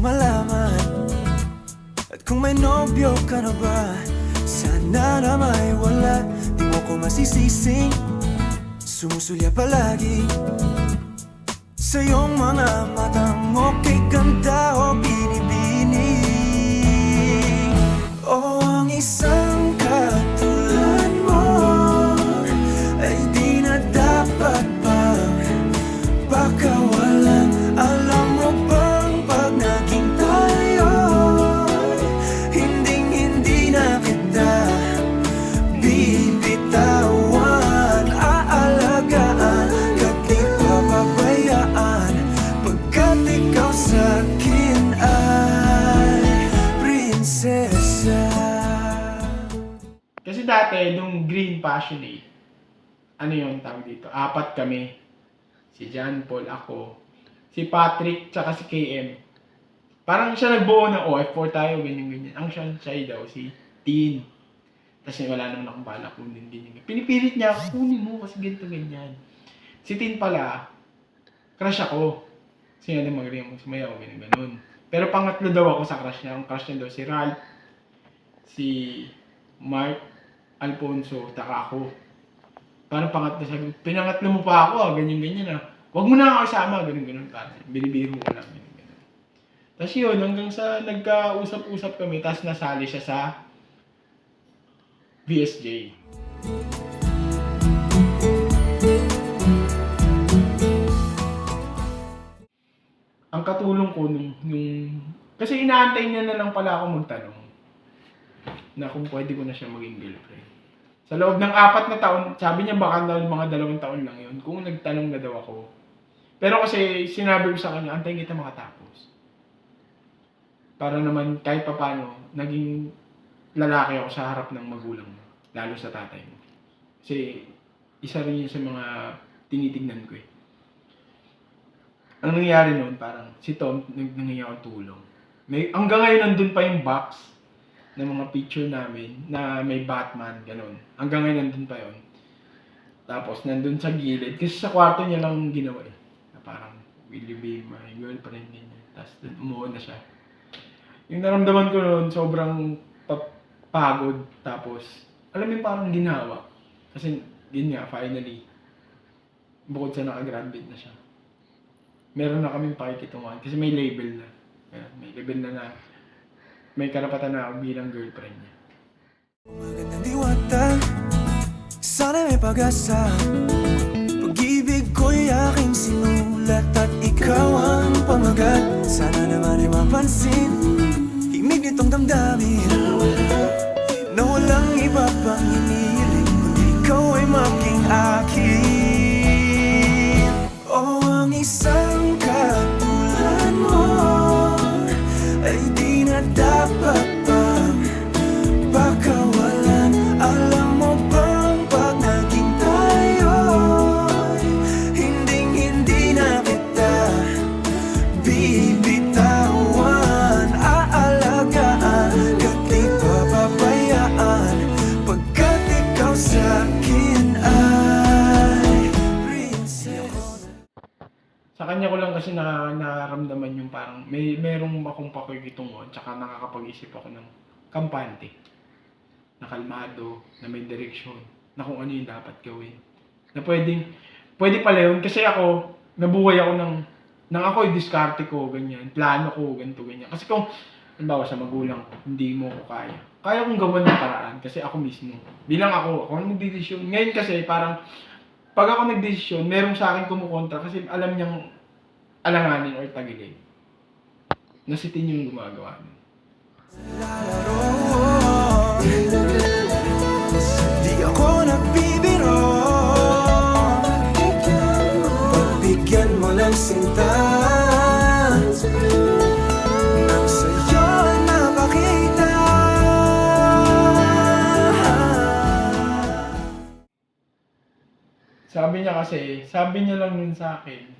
malaman. At kung may nobyo ka na ba, sana na may wala. Di mo ko masisising sumusulya palagi sa iyong mga matang okay ganda o binibini. O ang isang katulad mo ay di na dapat pang pakawalan. Alam mo bang pag naging tayo, hindi na kita bibitawan. Aalagaan ka't di papabayaan, pagkat ikaw sa'kin ay prinsesa. Kasi dati, nung Green Passionate, ano yung tawag dito? 4 kami. Si John Paul, ako, si Patrick, tsaka si KM. Parang siya nagbuo ng OF4 tayo, ganyan-ganyan. Ang siya daw, si Teen. Tapos wala naman akong bala kunin, ganyan. Pinipilit niya, kunin mo kasi ganito, ganyan. Si Teen pala, crush ako. Kasi nga magaling mo sumayaw, ganyan-ganon. Pero pangatlo daw ako sa crush niya. Ang crush niya daw si Ralph, si Mark, Alfonso, taka ako. Parang pangatlo sabi, pinangatlo mo pa ako, ganyan-ganyan ah. Huwag mo na ako isama, ganyan-ganyan. Parang binibiro ko lang, ganyan-ganyan. Tapos yun, hanggang sa nagkausap-usap kami, tapos nasali siya sa VSJ. Ang katulong ko nung kasi inaantay niya na lang pala ako magtanong na kung pwede ko na siya maging girlfriend. Sa loob ng 4 na taon, sabi niya baka mga 2 taon lang yun, kung nagtanong na daw ako. Pero kasi sinabi ko sa kanya, antayin kita makatapos. Para naman kahit papano, naging lalaki ako sa harap ng magulang mo, lalo sa tatay mo. Kasi isa rin yun sa mga tinitignan ko eh. Ang nangyari noon, parang si Tom, nangyayari ako tulong. Hanggang ngayon nandun pa yung box ng mga picture namin na may Batman, ganun. Hanggang ngayon nandun pa yon. Tapos nandun sa gilid, kasi sa kwarto niya lang ginawa eh. Na parang, will you be my girlfriend? Tapos umuha na siya. Yung naramdaman ko noon, sobrang pagod. Tapos, alam mo parang ginawa. Kasi, yun nga, finally, bukod sa nakagraduate na siya. Meron na kaming pakikitungan kasi may label na. May label na may karapatan na ako bilang girlfriend niya. Magandang diwata, sana may pag-asa. Pag-ibig ko'y aking sinulat at ikaw ang pamagat. Sana naman ay mapansin himig nitong damdamin na walang iba pang iniling kundi ikaw ay maging akin. O ang isang katulad mo ay di na dapat pang pakawalan. Alam mo bang pag naging tayo, hindi na kita bibitawan. Aalagaan ka't di papabayaan, pagkat ikaw sa'kin ay prinsesa. Sa kanya ko lang kasi nararamdaman yung parang merong akong pakikitungan tsaka nakakapag-isip ako ng kampante. Na kalmado, na may direksyon, na kung ano yung dapat gawin. Na pwede pala yun kasi ako, nabuhay ako nang ako diskarte ko, ganyan, plano ko, ganito, ganyan. Kasi kung, halimbawa sa magulang ko, hindi mo ko kaya. Kaya kong gawan ng paraan kasi ako mismo. Bilang ako ang nagdedesisyon. Ngayon kasi parang, pag ako nagdesisyon, merong sa akin kumukontra kasi alam niyang alanganin or tagilid. Na si Tin yung gumagawa nun. Di ako nagbibiro, pagbigyan mo ng sinta nang sa'yo napakita. Sabi niya lang nun sa akin,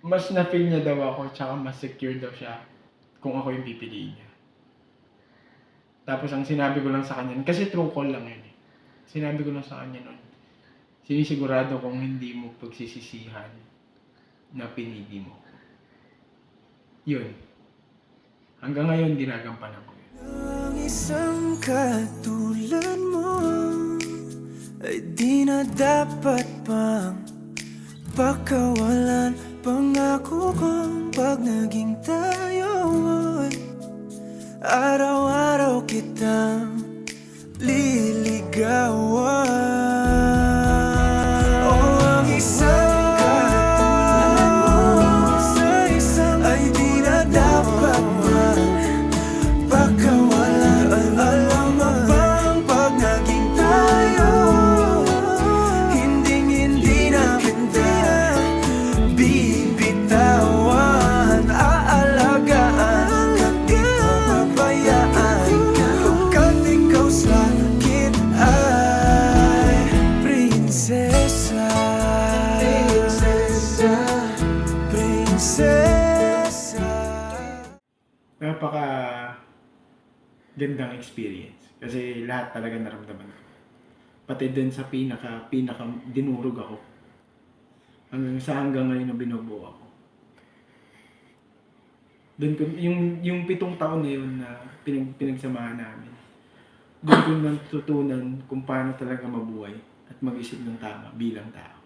mas na-feel niya daw ako, tsaka mas secure daw siya kung ako yung pipiliin niya. Tapos ang sinabi ko lang sa kanya, kasi true call lang yun eh. Sinabi ko lang sa kanya nun, sinisigurado kong hindi mo pagsisisihan na pinili mo. Yun. Hanggang ngayon, ginagampanan ko yun. Ang isang katulad mo ay di na dapat pang pakawalan. Pangako kong pag naging tayo ay araw-araw kitang liligawan. Oh, ang isang katulad mo ay di na dapat pang pakawalan. Alam mo bang pag naging tayo, hindi na kita bibitawan. Aalagaan ka di papabayaan, pagkat ikaw sa akin ay prinsesa. Napaka gandang experience. Kasi lahat talaga naramdaman ko. Pati din sa pinaka dinurog ako. Hanggang ngayon na binubuo ako. Doon ko, yung 7 taon na yun na pinagsamahan namin. Doon ko natutunan kung paano talaga mabuhay at mag-isip ng tama bilang tao.